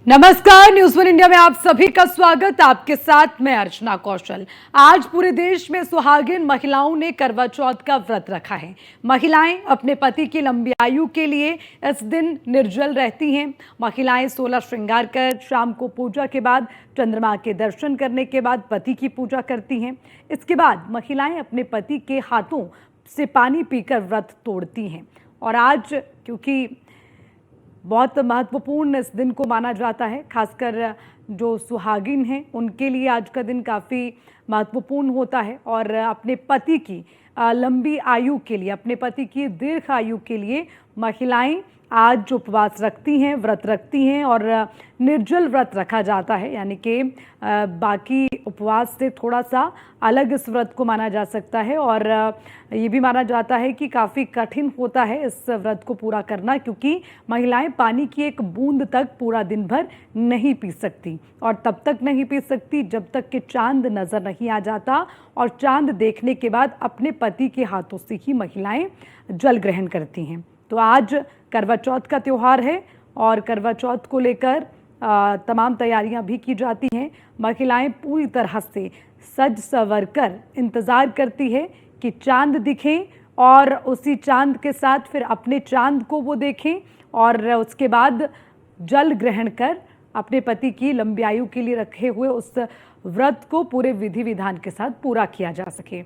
नमस्कार, news one India में आप सभी का स्वागत। आपके साथ मैं अर्चना कौशल। आज पूरे देश में सुहागिन महिलाओं ने करवा चौथ का व्रत रखा है। महिलाएं अपने पति की लंबी आयु के लिए इस दिन निर्जल रहती हैं। महिलाएं 16 श्रृंगार कर शाम को पूजा के बाद चंद्रमा के दर्शन करने के बाद पति की पूजा करती हैं। इसके बाद महिलाएं अपने पति के हाथों से पानी पीकर व्रत तोड़ती हैं। और आज क्योंकि बहुत महत्वपूर्ण इस दिन को माना जाता है, खासकर जो सुहागिन हैं उनके लिए आज का दिन काफ़ी महत्वपूर्ण होता है। और अपने पति की लंबी आयु के लिए, अपने पति की दीर्घ आयु के लिए महिलाएं आज उपवास रखती हैं, व्रत रखती हैं। और निर्जल व्रत रखा जाता है, यानी कि बाकी उपवास से थोड़ा सा अलग इस व्रत को माना जा सकता है। और ये भी माना जाता है कि काफ़ी कठिन होता है इस व्रत को पूरा करना, क्योंकि महिलाएं पानी की एक बूंद तक पूरा दिन भर नहीं पी सकती। और तब तक नहीं पी सकती जब तक कि चांद नज़र नहीं आ जाता। और चांद देखने के बाद अपने पति के हाथों से ही महिलाएं जल ग्रहण करती हैं। तो आज करवा चौथ का त्यौहार है और करवा चौथ को लेकर तमाम तैयारियां भी की जाती हैं। महिलाएं पूरी तरह से सज संवर कर इंतज़ार करती है कि चांद दिखे और उसी चांद के साथ फिर अपने चांद को वो देखें और उसके बाद जल ग्रहण कर अपने पति की लंबी आयु के लिए रखे हुए उस व्रत को पूरे विधि विधान के साथ पूरा किया जा सके।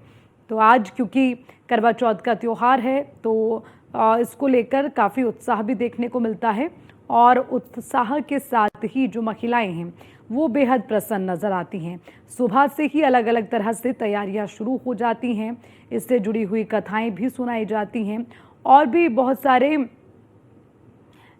तो आज क्योंकि करवा चौथ का त्यौहार है तो इसको लेकर काफ़ी उत्साह भी देखने को मिलता है। और उत्साह के साथ ही जो महिलाएं हैं वो बेहद प्रसन्न नज़र आती हैं। सुबह से ही अलग अलग तरह से तैयारियां शुरू हो जाती हैं, इससे जुड़ी हुई कथाएं भी सुनाई जाती हैं। और भी बहुत सारे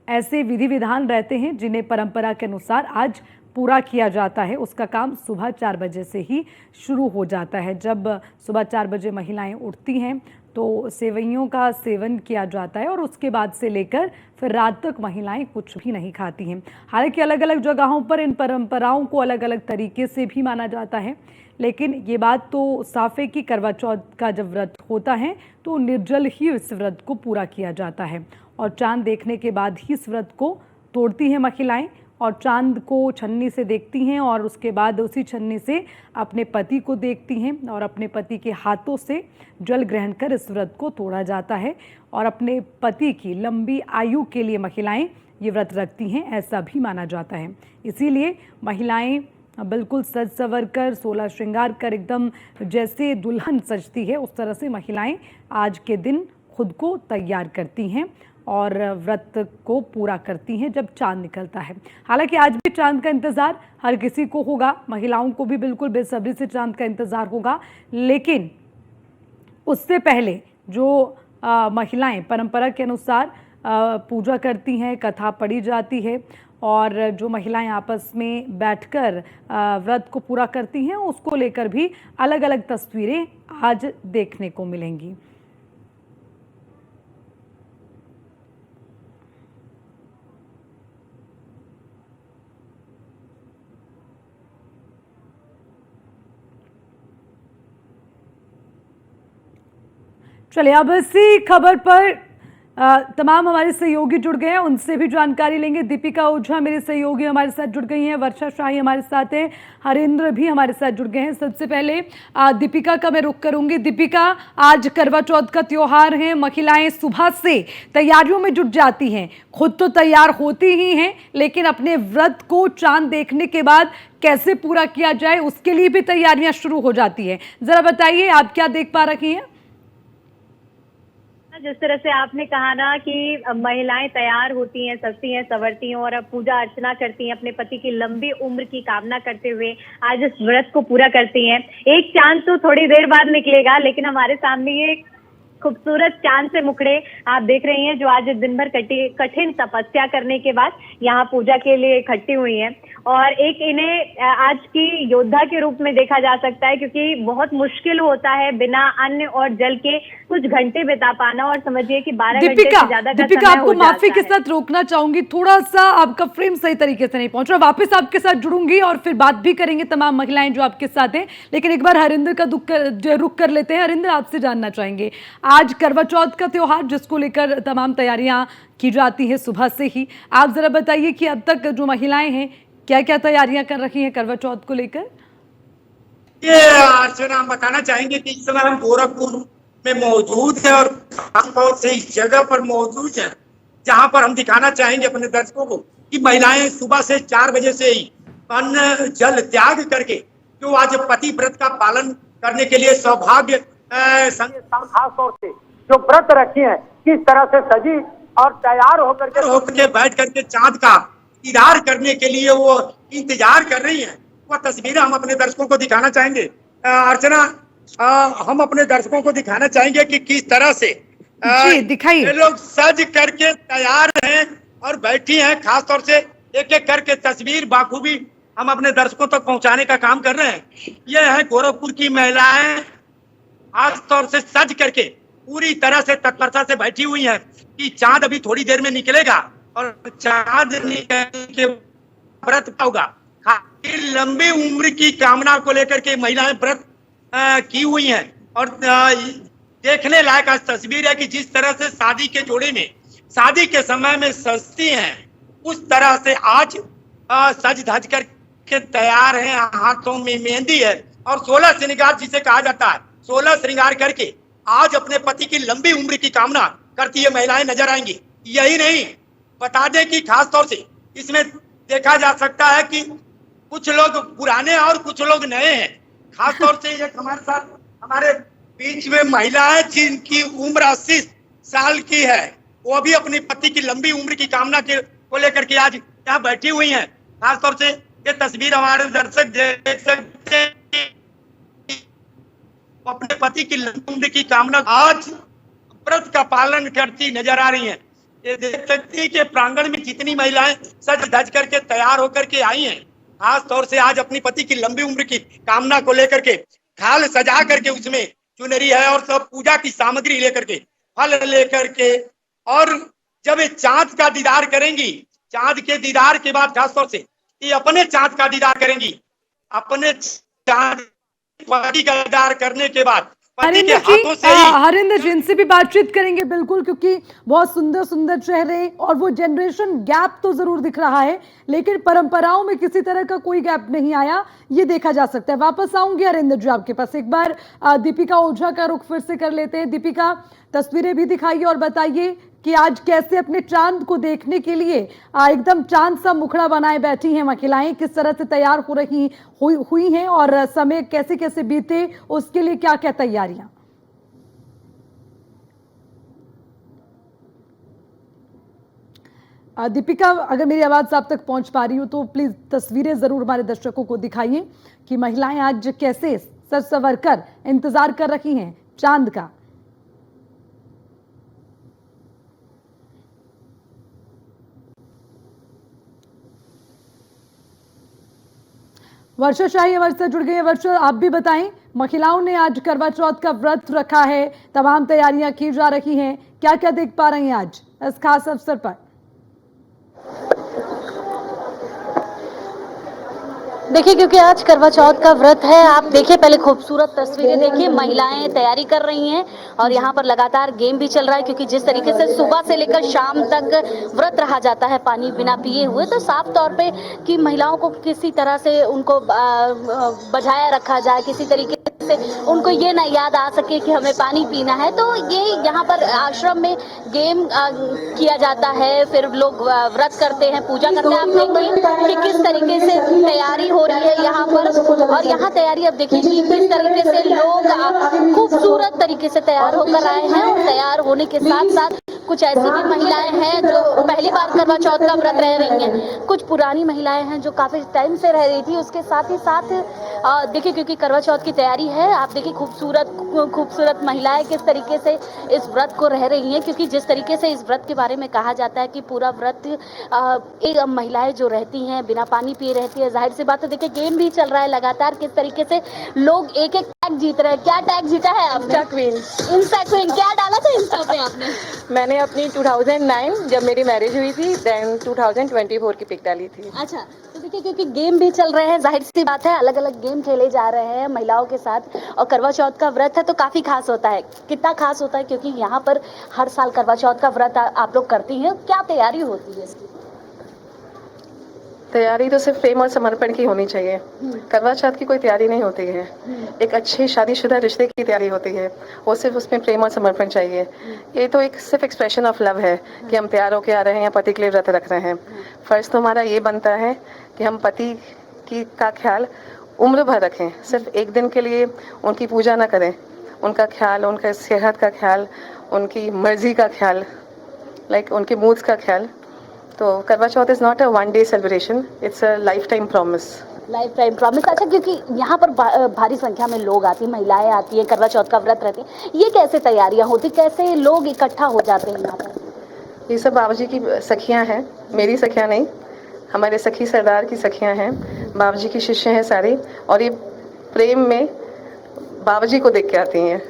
ऐसे विधि विधान रहते हैं जिन्हें परंपरा के अनुसार आज पूरा किया जाता है। उसका काम सुबह 4 बजे से ही शुरू हो जाता है। जब सुबह 4 बजे महिलाएं उठती हैं तो सेवइयों का सेवन किया जाता है और उसके बाद से लेकर फिर रात तक महिलाएं कुछ भी नहीं खाती हैं। हालांकि अलग अलग जगहों पर इन परंपराओं को अलग अलग तरीके से भी माना जाता है, लेकिन ये बात तो साफ है कि करवा चौथ का जब व्रत होता है तो निर्जल ही इस व्रत को पूरा किया जाता है। और चांद देखने के बाद ही इस व्रत को तोड़ती हैं महिलाएं और चांद को छन्नी से देखती हैं और उसके बाद उसी छन्नी से अपने पति को देखती हैं और अपने पति के हाथों से जल ग्रहण कर इस व्रत को तोड़ा जाता है। और अपने पति की लंबी आयु के लिए महिलाएं ये व्रत रखती हैं, ऐसा भी माना जाता है। इसीलिए महिलाएं बिल्कुल सज संवर कर 16 श्रृंगार कर एकदम जैसे दुल्हन सजती है उस तरह से महिलाएं आज के दिन खुद को तैयार करती हैं और व्रत को पूरा करती हैं जब चांद निकलता है। हालांकि आज भी चांद का इंतज़ार हर किसी को होगा, महिलाओं को भी बिल्कुल बेसब्री से चांद का इंतज़ार होगा। लेकिन उससे पहले जो महिलाएं परंपरा के अनुसार पूजा करती हैं, कथा पढ़ी जाती है और जो महिलाएं आपस में बैठकर व्रत को पूरा करती हैं उसको लेकर भी अलग अलग तस्वीरें आज देखने को मिलेंगी। चलिए अब इसी खबर पर तमाम हमारे सहयोगी जुड़ गए हैं, उनसे भी जानकारी लेंगे। दीपिका ओझा मेरे सहयोगी हमारे साथ जुड़ गई हैं, वर्षा शाही हमारे साथ हैं, हरेंद्र भी हमारे साथ जुड़ गए हैं। सबसे पहले दीपिका का मैं रुख करूंगी। दीपिका, आज करवा चौथ का त्यौहार है, महिलाएं सुबह से तैयारियों में जुट जाती हैं, खुद तो तैयार होती ही हैं लेकिन अपने व्रत को चांद देखने के बाद कैसे पूरा किया जाए उसके लिए भी तैयारियां शुरू हो जाती है। जरा बताइए आप क्या देख पा रही हैं? जिस तरह से आपने कहा ना कि महिलाएं तैयार होती हैं, सजती हैं, संवरती हैं और अब पूजा अर्चना करती हैं, अपने पति की लंबी उम्र की कामना करते हुए आज इस व्रत को पूरा करती हैं। एक चांद तो थोड़ी देर बाद निकलेगा, लेकिन हमारे सामने ये खूबसूरत चांद से मुखड़े आप देख रही हैं जो आज दिन भर कठिन तपस्या करने के बाद यहाँ पूजा के लिए इकट्ठी हुई हैं। और एक इन्हें आज की योद्धा के रूप में देखा जा सकता है, क्योंकि बहुत मुश्किल होता है बिना अन्न और जल के कुछ घंटे बिता पाना, और समझिए कि 12 घंटे से ज्यादा का दीपिका, समय आपको हो माफी जाता के है। साथ रोकना चाहूंगी, थोड़ा सा आपका फ्रेम सही तरीके से नहीं पहुंच रहा। वापस आपके साथ जुड़ूंगी और फिर बात भी करेंगे तमाम महिलाएं जो आपके साथ हैं, लेकिन एक बार हरिंदर का रुख कर लेते हैं। हरिंदर, आपसे जानना चाहेंगे, आज करवा चौथ का त्योहार जिसको लेकर तमाम तैयारियां की जाती है सुबह से ही, आप जरा बताइए कि अब तक जो महिलाएं हैं क्या क्या तैयारियां कर रही हैं करवा चौथ को लेकर। ये अर्चना, हम बताना चाहेंगे कि इस समय हम गोरखपुर में मौजूद है और खासतौर से इस जगह पर मौजूद है जहां पर हम दिखाना चाहेंगे अपने दर्शकों को कि महिलाएं सुबह से 4 बजे से ही अन्न जल त्याग करके जो आज पति व्रत का पालन करने के लिए सौभाग्य खास तौर से जो व्रत रखे हैं, किस तरह से सजी और तैयार होकर बैठ करके चांद का दीदार करने के लिए वो इंतजार कर रही हैं, वह तस्वीरें हम अपने दर्शकों को दिखाना चाहेंगे। अर्चना, हम अपने दर्शकों को दिखाना चाहेंगे कि किस तरह से जी दिखाइए, ये लोग सज करके तैयार हैं और बैठी हैं। खासतौर से एक एक करके तस्वीर बाखूबी हम अपने दर्शकों तक पहुंचाने का काम कर रहे हैं। ये है गोरखपुर की महिलाएं खासतौर से सज करके पूरी तरह से तत्परता से बैठी हुई हैं कि चांद अभी थोड़ी देर में निकलेगा और चांद निकलने के व्रत होगा। लंबी उम्र की कामना को लेकर के महिलाएं व्रत की हुई हैं और देखने लायक आज तस्वीर है कि जिस तरह से शादी के जोड़े में शादी के समय में सजती हैं, उस तरह से आज सज धज कर के तैयार हैं। हाथों में मेहंदी है और 16 श्रृंगार जिसे कहा जाता है, 16 श्रृंगार करके आज अपने पति की लंबी उम्र की कामना करती है महिलाएं नजर आएंगी। यही नहीं, बता दें कि खास तौर से इसमें देखा जा सकता है कि कुछ लोग पुराने और कुछ लोग नए हैं। खासतौर से एक हमारे साथ हमारे बीच में महिला है जिनकी उम्र 80 साल की है, वो भी अपने पति की लंबी उम्र की कामना को लेकर के आज यहाँ बैठी हुई हैं। खासतौर से ये तस्वीर हमारे दर्शक देख सकते हैं, अपने पति की लंबी उम्र की कामना आज व्रत का पालन करती नजर आ रही हैं। ये देख सकती है कि प्रांगण में जितनी महिलाएं सज धज करके तैयार होकर के आई हैं, खास तौर से आज अपनी पति की लंबी उम्र की कामना को लेकर के थाल सजा करके उसमें चुनरी है और सब पूजा की सामग्री लेकर के फल लेकर के, और जब ये चांद का दीदार करेंगी, चांद के दीदार के बाद खास तौर से ये अपने चांद का दीदार करेंगी। अपने चांद का दीदार करने के बाद हरिंदर जी इनसे भी बातचीत करेंगे बिल्कुल, क्योंकि बहुत सुंदर सुंदर चेहरे और वो जनरेशन गैप तो जरूर दिख रहा है, लेकिन परंपराओं में किसी तरह का कोई गैप नहीं आया, ये देखा जा सकता है। वापस आऊंगी हरिंदर जी आपके पास, एक बार दीपिका ओझा का रुख फिर से कर लेते हैं। दीपिका, तस्वीरें भी दिखाइए और बताइए कि आज कैसे अपने चांद को देखने के लिए एकदम चांद सा मुखड़ा बनाए बैठी हैं महिलाएं, किस तरह से तैयार हो रही हुई हैं और समय कैसे कैसे बीते, उसके लिए क्या क्या तैयारियां। दीपिका, अगर मेरी आवाज आप तक पहुंच पा रही हो तो प्लीज तस्वीरें जरूर हमारे दर्शकों को दिखाइए कि महिलाएं आज कैसे सज संवर कर इंतजार कर रही हैं चांद का। वर्षा शाही हमारे साथ जुड़ गई है। वर्षा, आप भी बताएं, महिलाओं ने आज करवा चौथ का व्रत रखा है, तमाम तैयारियां की जा रही हैं, क्या क्या देख पा रही हैं आज इस खास अवसर पर। देखिए, क्योंकि आज करवा चौथ का व्रत है, आप देखिए पहले खूबसूरत तस्वीरें देखिए, महिलाएं तैयारी कर रही हैं और यहाँ पर लगातार गेम भी चल रहा है, क्योंकि जिस तरीके से सुबह से लेकर शाम तक व्रत रहा जाता है पानी बिना पिए हुए, तो साफ तौर पे कि महिलाओं को किसी तरह से उनको बझाया रखा जाए, किसी तरीके से उनको ये ना याद आ सके कि हमें पानी पीना है। तो ये यहाँ पर आश्रम में गेम किया जाता है, फिर लोग व्रत करते हैं, पूजा करते हैं। आप देखिए कि किस तरीके से तैयारी हो रही है यहाँ पर, और यहाँ तैयारी अब देखिए कि किस तरीके से लोग खूबसूरत तरीके से तैयार होकर आए हैं, और तैयार होने के साथ साथ कुछ ऐसी भी महिलाएं हैं जो पहली बार करवा चौथ का व्रत रह रही हैं, कुछ पुरानी महिलाएं हैं जो काफी टाइम से रह रही थी। उसके साथ ही साथ देखिए, क्योंकि करवा चौथ की तैयारी है, आप देखिए खूबसूरत खूबसूरत महिलाएं किस तरीके से इस व्रत को रह रही हैं, क्योंकि जिस तरीके से इस व्रत के बारे में कहा जाता है कि पूरा व्रत एक महिलाएं जो रहती हैं बिना पानी पिए रहती है। जाहिर सी बात है, देखिए गेम भी चल रहा है लगातार, किस तरीके से लोग एक एक टैग जीत रहे हैं। क्या टैग जीता है आपने? Insta queen. क्या डाला था इंस्टा पे आपने? मैंने अपनी 2009 जब मेरी मैरिज हुई थी देन 2024 की पिक डाली थी। अच्छा, तो देखिए क्योंकि गेम भी चल रहे हैं, जाहिर सी बात है अलग अलग गेम खेले जा रहे हैं महिलाओं के साथ, और करवा चौथ का व्रत है तो काफी खास होता है। कितना खास होता है, क्योंकि यहाँ पर हर साल करवा चौथ का व्रत आप लोग करती हैं, क्या तैयारी होती है इसकी? तैयारी तो सिर्फ प्रेम और समर्पण की होनी चाहिए। करवा चौथ की कोई तैयारी नहीं होती है। एक अच्छे शादीशुदा रिश्ते की तैयारी होती है, वो सिर्फ उसमें प्रेम और समर्पण चाहिए। ये तो एक सिर्फ एक्सप्रेशन ऑफ लव है कि हम तैयार होकर आ रहे हैं या पति के लिए व्रत रख रहे हैं। फर्ज तो हमारा ये बनता है कि हम पति की का ख्याल उम्र भर रखें, सिर्फ एक दिन के लिए उनकी पूजा ना करें। उनका ख्याल, उनका सेहत का ख्याल, उनकी मर्जी का ख्याल, उनके मूड्स का ख्याल। तो करवा Chauth is not a one day celebration, it's a lifetime promise. Lifetime promise. अच्छा, क्योंकि यहाँ पर भारी संख्या में लोग आती हैं, महिलाएं आती हैं, करवा चौथ का व्रत रहती है, ये कैसे तैयारियां होती, कैसे लोग इकट्ठा हो जाते हैं यहाँ पर? ये सब बाबा जी की सखियाँ हैं, मेरी सखियाँ नहीं, हमारे सखी सरदार की सखियाँ हैं, बाबा जी की शिष्य हैं सारी, और ये प्रेम में बाबा जी को देख के आती हैं।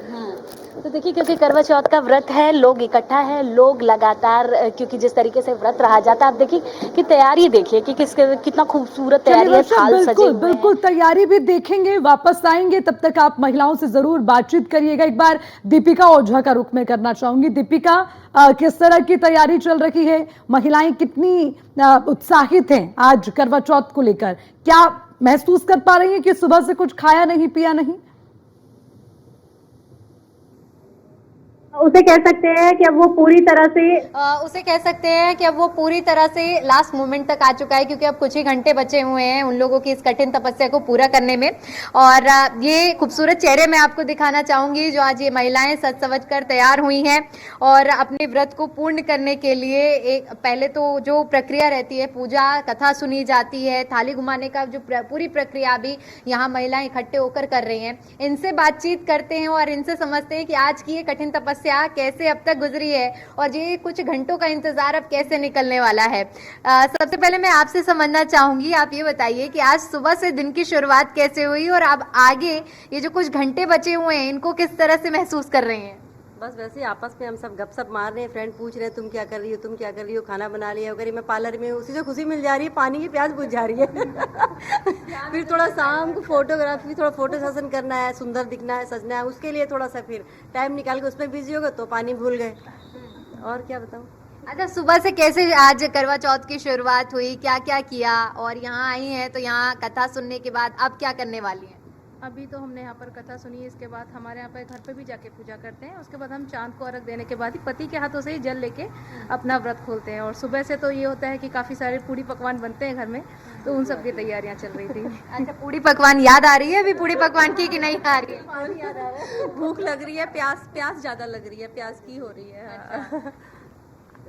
तो देखिए क्योंकि करवा चौथ का व्रत है, लोग इकट्ठा है, लोग लगातार, क्योंकि जिस तरीके से व्रत रहा जाता है, आप देखिए कि तैयारी देखिए कि कितना खूबसूरत तैयारी है, थाल सजे हुए हैं। बिल्कुल तैयारी भी देखेंगे, वापस आएंगे, तब तक आप महिलाओं से जरूर बातचीत करिएगा। एक बार दीपिका ओझा का रुख में करना चाहूंगी। दीपिका, किस तरह की तैयारी चल रही है? महिलाएं कितनी उत्साहित हैं आज करवा चौथ को लेकर? क्या महसूस कर पा रही हैं कि सुबह से कुछ खाया नहीं पिया नहीं? उसे कह सकते हैं कि अब वो पूरी तरह से लास्ट मोमेंट तक आ चुका है, क्योंकि अब कुछ ही घंटे बचे हुए हैं उन लोगों की इस कठिन तपस्या को पूरा करने में। और ये खूबसूरत चेहरे मैं आपको दिखाना चाहूंगी जो आज ये महिलाएं सज सवज कर तैयार हुई हैं और अपने व्रत को पूर्ण करने के लिए एक पहले तो जो प्रक्रिया रहती है, पूजा कथा सुनी जाती है, थाली घुमाने का जो पूरी प्रक्रिया भी यहाँ महिलाएं इकट्ठे होकर कर रही हैं। इनसे बातचीत करते हैं और इनसे समझते हैं कि आज की ये कठिन तपस्या कैसे अब तक गुजरी है और ये कुछ घंटों का इंतजार अब कैसे निकलने वाला है। सबसे पहले मैं आपसे समझना चाहूंगी, आप ये बताइए कि आज सुबह से दिन की शुरुआत कैसे हुई और अब आगे ये जो कुछ घंटे बचे हुए हैं इनको किस तरह से महसूस कर रही हैं? बस वैसे ही आपस में हम सब गपशप मार रहे हैं, फ्रेंड पूछ रहे हैं तुम क्या कर रही हो, तुम क्या कर रही हो, खाना बना लिया अगर मैं पार्लर में हूँ, उसी से खुशी मिल जा रही है, पानी की प्यास बुझ जा रही है। फिर थोड़ा शाम को फोटोग्राफी, थोड़ा फोटो सेशन करना है, सुंदर दिखना है, सजना है, उसके लिए थोड़ा सा फिर टाइम निकाल के उसमें बिजी हो गए तो पानी भूल गए। और क्या बताऊँ। अच्छा, सुबह से कैसे आज करवा चौथ की शुरुआत हुई, क्या क्या किया और यहाँ आई हैं तो यहाँ कथा सुनने के बाद अब क्या करने वाली हैं? अभी तो हमने यहाँ पर कथा सुनी, इसके बाद हमारे यहाँ पे घर पे भी जाके पूजा करते हैं, उसके बाद हम चांद को अर्घ देने के बाद ही पति के हाथों से ही जल लेके अपना व्रत खोलते हैं। और सुबह से तो ये होता है कि काफ़ी सारे पूड़ी पकवान बनते हैं घर में, तो उन सब की तैयारियाँ चल रही थी। अच्छा, पूड़ी पकवान याद आ रही है अभी पूड़ी पकवान की कि नहीं आ रही है? पानी याद आ रहा है, भूख लग रही है, प्यास ज़्यादा लग रही है, प्यास की हो रही है।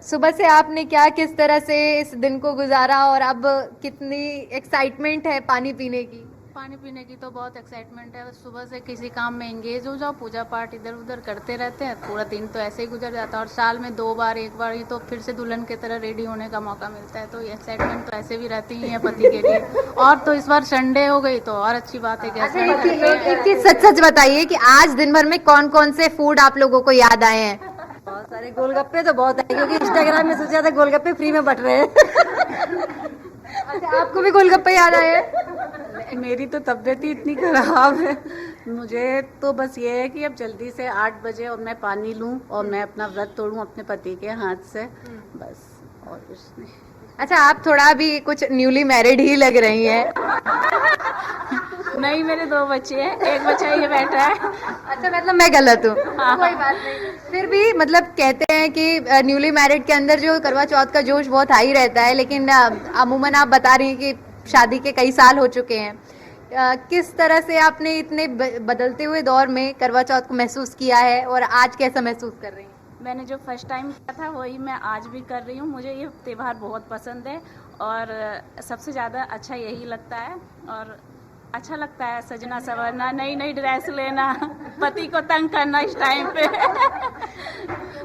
सुबह से आपने क्या किस तरह से इस दिन को गुजारा और अब कितनी एक्साइटमेंट है पानी पीने की? पानी पीने की तो बहुत एक्साइटमेंट है। सुबह से किसी काम में एंगेज हो जाओ, पूजा पाठ इधर उधर करते रहते हैं, पूरा दिन तो ऐसे ही गुजर जाता है। और साल में 2 बार 1 बार ही तो फिर से दुल्हन की तरह रेडी होने का मौका मिलता है, तो ये एक्साइटमेंट तो ऐसे भी रहती ही है पति के लिए। और तो इस बार संडे हो गई तो और अच्छी बात है। एक चीज सच बताइए कि आज दिन भर में कौन कौन से फूड आप लोगों को याद आए हैं? बहुत सारे गोलगप्पे तो बहुत है, क्योंकि इंस्टाग्राम में सोचा था गोलगप्पे फ्री में बट रहे हैं। अच्छा, आपको भी गोलगप्पे याद आए हैं? मेरी तो तबीयत ही इतनी खराब है, मुझे तो बस ये है कि अब जल्दी से 8 बजे और मैं पानी लूं और मैं अपना व्रत तोड़ूं अपने पति के हाथ से, बस और कुछ नहीं। अच्छा, आप थोड़ा भी कुछ न्यूली मैरिड ही लग रही हैं। नहीं, मेरे 2 बच्चे हैं, एक बच्चा ये बैठा है। अच्छा, मतलब मैं गलत हूँ? कोई बात नहीं। फिर भी मतलब कहते हैं कि न्यूली मैरिड के अंदर जो करवा चौथ का जोश बहुत हाई रहता है, लेकिन अमूमन आप बता रही हैं कि शादी के कई साल हो चुके हैं। किस तरह से आपने इतने बदलते हुए दौर में करवा चौथ को महसूस किया है और आज कैसा महसूस कर रही हैं? मैंने जो फर्स्ट टाइम किया था वही मैं आज भी कर रही हूँ। मुझे ये त्यौहार बहुत पसंद है और सबसे ज़्यादा अच्छा यही लगता है। और अच्छा लगता है सजना संवरना, नई नई ड्रेस लेना, पति को तंग करना इस टाइम पे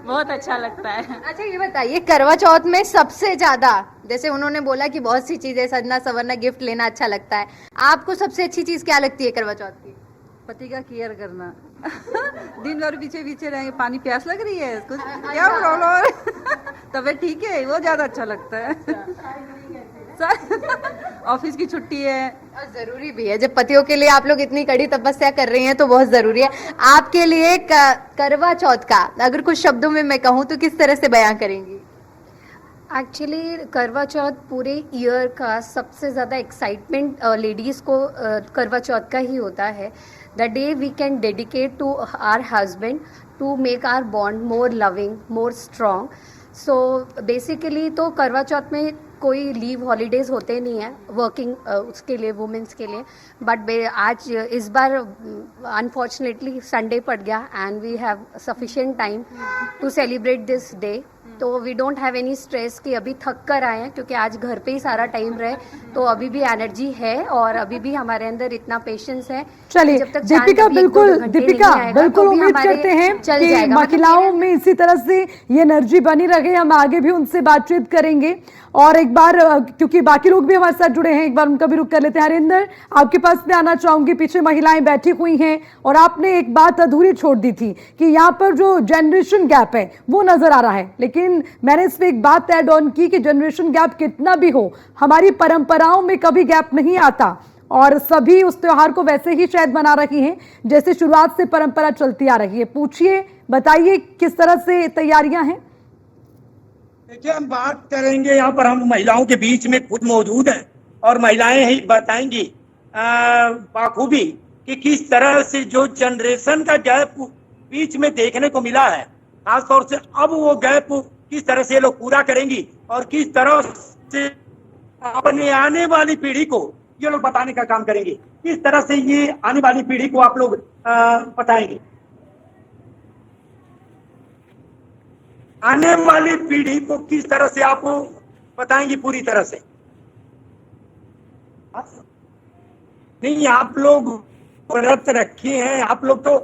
बहुत अच्छा लगता है। अच्छा ये बताइए, करवा चौथ में सबसे ज्यादा, जैसे उन्होंने बोला कि बहुत सी चीजें सजना संवरना गिफ्ट लेना अच्छा लगता है, आपको सबसे अच्छी चीज क्या लगती है करवा चौथ की? पति का केयर करना दिन भर पीछे पीछे रहेंगे, पानी प्यास लग रही है कुछ, क्या प्रॉब्लम है तबीयत ठीक है, वो ज्यादा अच्छा लगता है। ऑफिस की छुट्टी है और जरूरी भी है, जब पतियों के लिए आप लोग इतनी कड़ी तपस्या कर रही हैं तो बहुत जरूरी है। आपके लिए करवा चौथ का अगर कुछ शब्दों में मैं कहूँ तो किस तरह से बयां करेंगी? एक्चुअली करवा चौथ पूरे ईयर का सबसे ज़्यादा एक्साइटमेंट लेडीज़ को करवा चौथ का ही होता है। The day we can dedicate to our husband to make our bond more loving, more strong. So basically तो करवा चौथ में कोई लीव हॉलीडेज़ होते नहीं हैं वर्किंग उसके लिए, वुमेंस के लिए, बट आज इस बार अनफॉर्चुनेटली संडे पड़ गया and we have sufficient time to celebrate this day. तो we don't have any stress कि अभी थक कर आए हैं, क्योंकि आज घर पे ही सारा टाइम रहे, तो अभी भी एनर्जी है और अभी भी हमारे अंदर इतना पेशेंस है। चलिए दीपिका, बिल्कुल दीपिका, बिल्कुल उम्मीद करते हैं कि महिलाओं में इसी तरह से ये एनर्जी बनी रहे। हम आगे भी उनसे बातचीत करेंगे और एक बार क्योंकि बाकी लोग भी हमारे साथ जुड़े हैं, एक बार उनका भी रुख कर लेते हैं। हरिंदर, आपके पास में आना चाहूंगी। पीछे महिलाएं बैठी हुई हैं और आपने एक बात अधूरी छोड़ दी थी कि यहाँ पर जो जनरेशन गैप है वो नजर आ रहा है, लेकिन मैंने इस पे एक बात ऐड ऑन की कि जनरेशन गैप कितना भी हो, हमारी परंपराओं में कभी गैप नहीं आता और सभी उस त्योहार को वैसे ही शायद मना रही हैं जैसे शुरुआत से परंपरा चलती आ रही है। पूछिए, बताइए किस तरह से तैयारियां हैं? देखिए, हम बात करेंगे, यहाँ पर हम महिलाओं के बीच में खुद मौजूद हैं और महिलाएं ही बताएंगी बाखूबी कि किस तरह से जो जनरेशन का गैप बीच में देखने को मिला है, खासतौर से अब वो गैप किस तरह से ये लोग पूरा करेंगी और किस तरह से अपने आने वाली पीढ़ी को ये लोग बताने का काम करेंगे। किस तरह से ये आने वाली पीढ़ी को आप लोग बताएंगे, आने वाली पीढ़ी को किस तरह से आप बताएंगी पूरी तरह से? नहीं, आप लोग व्रत रखे हैं, आप लोग तो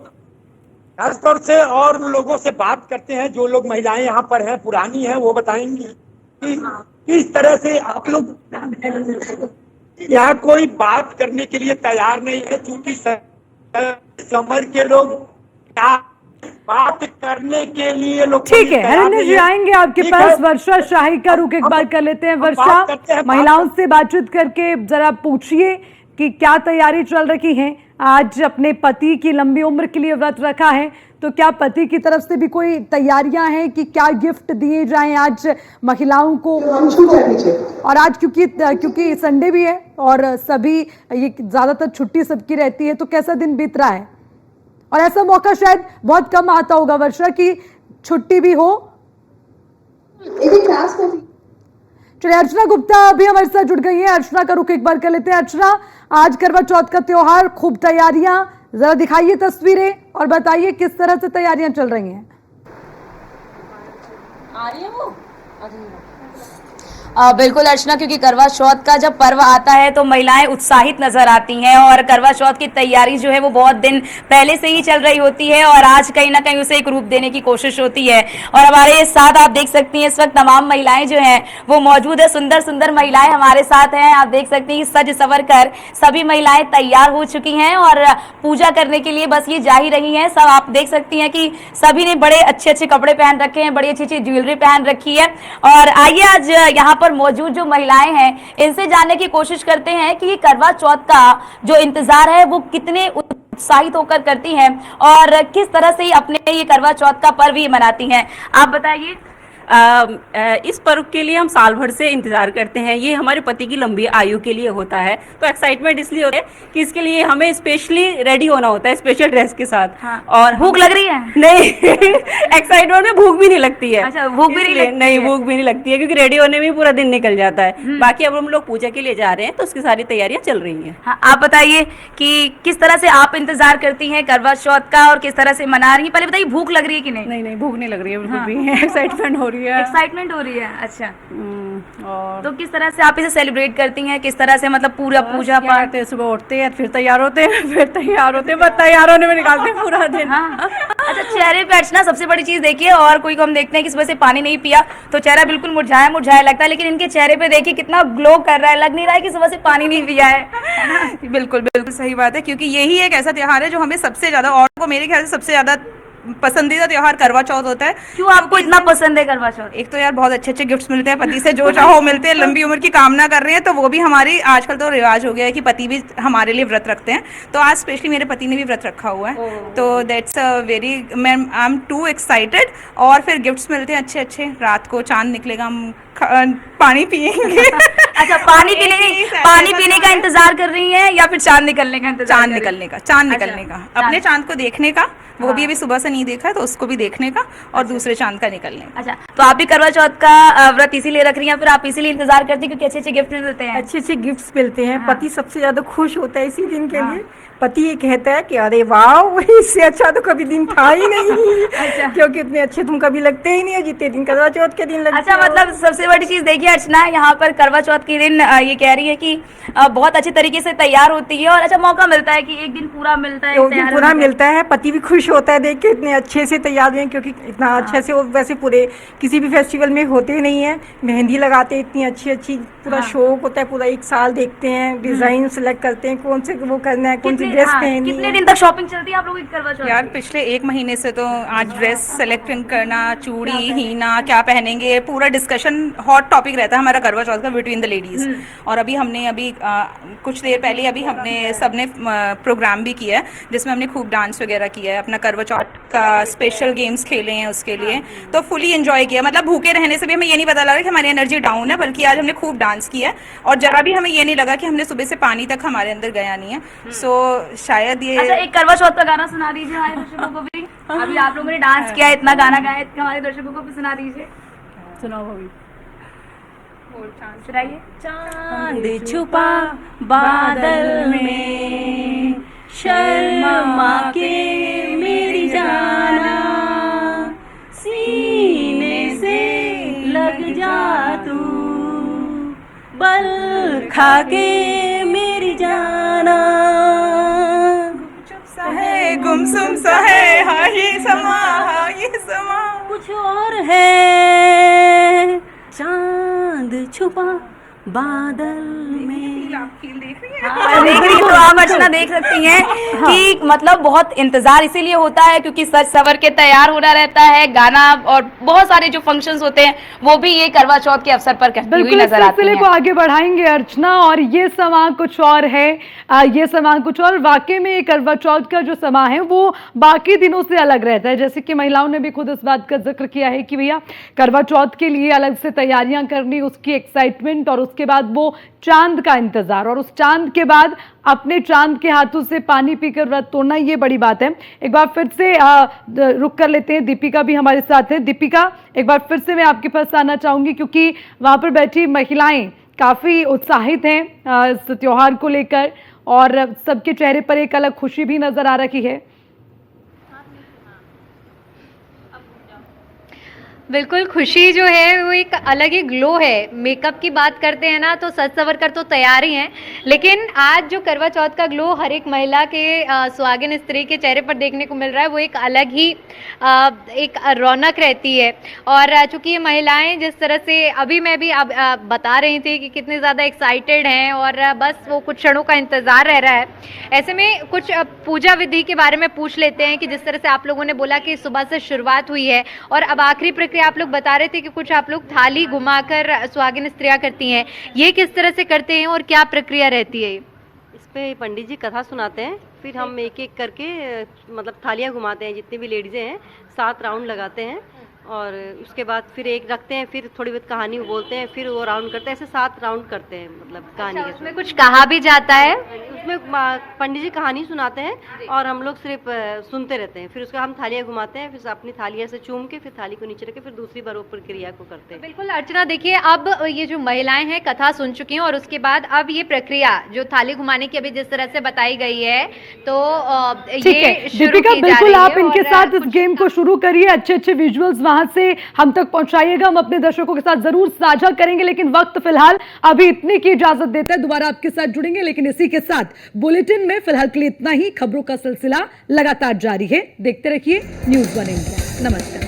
खासतौर से और लोगों से बात करते हैं, जो लोग महिलाएं यहाँ पर हैं, पुरानी हैं, वो बताएंगी कि किस तरह से आप लोग यहाँ कोई बात करने के लिए तैयार नहीं है, क्योंकि समर के लोग क्या बात करने के लिए लोग। ठीक है हरिंदर जी, आएंगे आपके पास। वर्षा शाही का रुख एक बार कर लेते हैं। वर्षा, महिलाओं से बातचीत करके जरा पूछिए कि क्या तैयारी चल रही है। आज अपने पति की लंबी उम्र के लिए व्रत रखा है, तो क्या पति की तरफ से भी कोई तैयारियां हैं कि क्या गिफ्ट दिए जाएं आज महिलाओं को? और आज क्योंकि संडे भी है और सभी ये ज्यादातर छुट्टी सबकी रहती है, तो कैसा दिन बीत रहा है? और ऐसा मौका शायद बहुत कम आता होगा वर्षा की छुट्टी भी हो। चलिए, अर्चना गुप्ता अभी हमारे साथ जुड़ गई है। अर्चना का रुख एक बार कर लेते हैं। अर्चना, आज करवा चौथ का त्योहार, खूब तैयारियां, जरा दिखाइए तस्वीरें और बताइए किस तरह से तैयारियां चल रही हैं। आ रही है वो? बिल्कुल अर्चना, क्योंकि करवा चौथ का जब पर्व आता है तो महिलाएं उत्साहित नजर आती हैं और करवा चौथ की तैयारी जो है वो बहुत दिन पहले से ही चल रही होती है और आज कहीं ना कहीं उसे एक रूप देने की कोशिश होती है। और हमारे साथ आप देख सकती हैं इस वक्त तमाम महिलाएं जो हैं वो मौजूद है। सुंदर सुंदर महिलाएं हमारे साथ हैं। आप देख सकती हैं सज सवर कर सभी महिलाएं तैयार हो चुकी हैं और पूजा करने के लिए बस ये जा ही रही हैं। सब आप देख सकती हैं कि सभी ने बड़े अच्छे अच्छे कपड़े पहन रखे हैं, बड़ी अच्छी अच्छी ज्वेलरी पहन रखी है। और आइए आज यहाँ पर मौजूद जो महिलाएं हैं इनसे जानने की कोशिश करते हैं कि करवा चौथ का जो इंतजार है वो कितने उत्साहित होकर करती हैं और किस तरह से अपने ये करवा चौथ का पर्व ही मनाती हैं। आप बताइए। इस पर्व के लिए हम साल भर से इंतजार करते हैं। ये हमारे पति की लंबी आयु के लिए होता है, तो एक्साइटमेंट इसलिए होता है कि इसके लिए हमें स्पेशली रेडी होना होता है स्पेशल ड्रेस के साथ। हाँ। और भूख लग रही है? नहीं एक्साइटमेंट में भूख भी नहीं लगती है। अच्छा, भूख भी नहीं भूख भी नहीं लगती है, क्योंकि रेडी होने में पूरा दिन निकल जाता है। बाकी अब हम लोग पूजा के लिए जा रहे हैं तो उसकी सारी तैयारियां चल रही हैं। हाँ, आप बताइए कि किस तरह से आप इंतजार करती हैं करवा चौथ का और किस तरह से मना रही हैं? पहले बताइए, भूख लग रही है कि नहीं? नहीं भूख नहीं लग रही है बिल्कुल भी। एक्साइटमेंट हो रही है। एक्साइटमेंट हो रही है। अच्छा, और तो किस तरह से आप इसे सेलिब्रेट करती हैं, किस तरह से मतलब पूरा पूजा क्या पाठ? करते हैं, सुबह उठते हैं फिर तैयार होते हैं फिर तैयार होते हैं, बस तैयार होने में निकालते हैं पूरा दिन। हाँ। अच्छा, चेहरे पे अर्चना सबसे बड़ी चीज देखिए, और कोई को हम देखते हैं कि सुबह से पानी नहीं पिया तो चेहरा बिल्कुल मुरझाया मुरझाया लगता है, लेकिन इनके चेहरे पे देखिए कितना ग्लो कर रहा है, लग नहीं रहा है कि सुबह से पानी नहीं पिया है। बिल्कुल बिल्कुल सही बात है, क्योंकि यही एक ऐसा त्योहार है जो हमें सबसे ज्यादा, और को मेरे ख्याल से सबसे ज्यादा पसंदीदा त्योहार करवा चौथ होता है। क्यों आपको इतना पसंद है करवा चौथ? एक तो यार बहुत अच्छे अच्छे गिफ्ट्स मिलते हैं, पति से जो चाहो मिलते हैं, लंबी उम्र की कामना कर रहे हैं तो वो भी हमारी आजकल तो रिवाज हो गया है कि पति भी हमारे लिए व्रत रखते हैं। तो आज स्पेशली मेरे पति ने भी व्रत रखा हुआ है, तो that's very, I am to excited. और फिर गिफ्ट्स मिलते हैं अच्छे अच्छे, रात को चांद निकलेगा, हम पानी पियेंगे। अच्छा, पानी पीने का इंतजार कर रही हैं या फिर चांद निकलने का इंतजार? चांद निकलने का, चांद निकलने का, अपने चांद को देखने का, वो भी अभी सुबह से नहीं देखा है तो उसको भी देखने का, और दूसरे चांद का निकलने का। अच्छा, तो आप भी करवा चौथ का व्रत इसीलिए रख रही हैं, फिर आप इसीलिए इंतजार करती हैं क्योंकि अच्छे अच्छे गिफ्ट मिलते हैं? अच्छे अच्छे गिफ्ट्स मिलते हैं। पति सबसे ज्यादा खुश होता है इसी दिन के लिए। पति ये कहता है कि अरे वाह, इससे अच्छा तो कभी दिन था ही नहीं। क्योंकि इतने अच्छे तुम कभी लगते ही नहीं है जितने दिन करवा चौथ के दिन लगते। अच्छा, मतलब सबसे बड़ी चीज देखिए अर्चना यहाँ पर करवा चौथ के दिन ये कह रही है कि बहुत अच्छे तरीके से तैयार होती है, और अच्छा मौका मिलता है कि एक दिन पूरा मिलता है, एक दिन पूरा मिलता है। पति भी खुश होता है देख के इतने अच्छे से तैयार हुए, क्योंकि इतना अच्छे से वो वैसे पूरे किसी भी फेस्टिवल में होते नहीं है। मेहंदी लगाते इतनी अच्छी अच्छी, पूरा शौक होता है, पूरा एक साल देखते हैं, डिजाइन सेलेक्ट करते हैं कौन से वो करना है, कौन सी ड्रेस पहननी है। कितने दिन तक शॉपिंग चलती है आप लोगों की करवा चौथ? यार पिछले 1 महीने से तो आज ड्रेस सेलेक्ट करना, चूड़ी हीना क्या पहनेंगे, पूरा डिस्कशन हॉट टॉपिक रहता है हमारा करवा चौथ का बिटवीन द लेडीज। और अभी हमने कुछ देर पहले हमने सबने प्रोग्राम भी किया है जिसमें हमने खूब डांस वगैरह किया है, अपना करवा चौथ का स्पेशल गेम्स खेले हैं उसके लिए, तो फुली एंजॉय किया। मतलब भूखे रहने से भी हमें ये नहीं पता लगा कि हमारी एनर्जी डाउन है, बल्कि आज हमने खूब डांस किया है, और जरा भी हमें ये नहीं लगा कि हमने सुबह से पानी तक हमारे अंदर गया नहीं है। सो शायद ये अच्छा, एक करवा चौथ का गाना सुना दीजिए हमारे दर्शकों को भी। अभी आप लोगों ने डांस किया, इतना गाना गाया, हमारे दर्शकों को भी सुना दीजिए। सुनाओ अभी। सुनाइए। चांद छुपा बादल में, शर्मा के मेरी जाना, सीने से लग जा तू, बल खा के मेरी जाना, गुमसुम सा है हाँ ये समा, हाँ ये समा, कुछ और है चांद छुपा बादल में। देख रही देख रही तो आप अर्चना देख सकती हैं कि मतलब बहुत इंतजार इसीलिए होता है क्योंकि सज सवर के तैयार होना रहता है, गाना और बहुत सारे जो फंक्शंस होते हैं वो भी ये करवा चौथ के अवसर पर करती हुई नजर आती हैं। को आगे बढ़ाएंगे अर्चना, और ये समा कुछ और है, ये समा कुछ और। वाकई में ये करवा चौथ का जो समा है वो बाकी दिनों से अलग रहता है, जैसे कि महिलाओं ने भी खुद इस बात का जिक्र किया है कि भैया करवा चौथ के लिए अलग से तैयारियां करनी, उसकी एक्साइटमेंट, और उसके बाद वो चांद का इंतजार, और उस चांद के बाद अपने चांद के हाथों से पानी पीकर व्रत तोड़ना, ये बड़ी बात है। एक बार फिर से रुक कर लेते हैं, दीपिका भी हमारे साथ है। दीपिका, एक बार फिर से मैं आपके पास आना चाहूंगी क्योंकि वहां पर बैठी महिलाएं काफी उत्साहित हैं इस त्योहार को लेकर, और सबके चेहरे पर एक अलग खुशी भी नजर आ रही है। बिल्कुल, खुशी जो है वो एक अलग ही ग्लो है। मेकअप की बात करते हैं ना तो सज सवर कर तो तैयार ही हैं, लेकिन आज जो करवा चौथ का ग्लो हर एक महिला के सुहागिन स्त्री के चेहरे पर देखने को मिल रहा है, वो एक अलग ही एक रौनक रहती है। और चूंकि ये महिलाएं जिस तरह से अभी मैं भी बता रही थी कि कितनी ज़्यादा एक्साइटेड हैं और बस वो कुछ क्षणों का इंतज़ार रह रहा है, ऐसे में कुछ पूजा विधि के बारे में पूछ लेते हैं कि जिस तरह से आप लोगों ने बोला कि सुबह से शुरुआत हुई है और अब आखिरी प्रक्रिया आप लोग बता रहे थे कि कुछ आप लोग थाली घुमाकर सुहागिन स्त्रियां करती हैं, ये किस तरह से करते हैं और क्या प्रक्रिया रहती है? इस पे पंडित जी कथा सुनाते हैं, फिर हम एक एक करके मतलब थालियां घुमाते हैं, जितनी भी लेडीजें हैं 7 राउंड लगाते हैं, और उसके बाद फिर एक रखते हैं, फिर थोड़ी बहुत कहानी बोलते हैं, फिर वो राउंड करते हैं, ऐसे 7 राउंड करते हैं मतलब कहानी के। उसमें कुछ कहा भी जाता है? उसमें पंडित जी कहानी सुनाते हैं और हम लोग सिर्फ सुनते रहते हैं। फिर उसका हम थालियाँ घुमाते हैं, फिर अपनी थालियाँ से चूम के फिर थाली को नीचे रख के फिर दूसरी बार वो प्रक्रिया को करते हैं। बिल्कुल अर्चना, देखिए अब ये जो महिलाएं हैं कथा सुन चुकी हैं और उसके बाद अब ये प्रक्रिया जो थाली घुमाने की अभी जिस तरह से बताई गई है तो ठीक है दीपिका, बिल्कुल आप इनके साथ इस गेम को शुरू करिए, अच्छे अच्छे विजुअल्स वहां से हम तक पहुंचाइएगा, हम अपने दर्शकों के साथ जरूर साझा करेंगे। लेकिन वक्त फिलहाल अभी इतने की इजाजत देता है, दोबारा आपके साथ जुड़ेंगे लेकिन इसी के साथ बुलेटिन में फिलहाल के लिए इतना ही। खबरों का सिलसिला लगातार जारी है, देखते रहिए न्यूज़ 1 इंडिया। नमस्कार।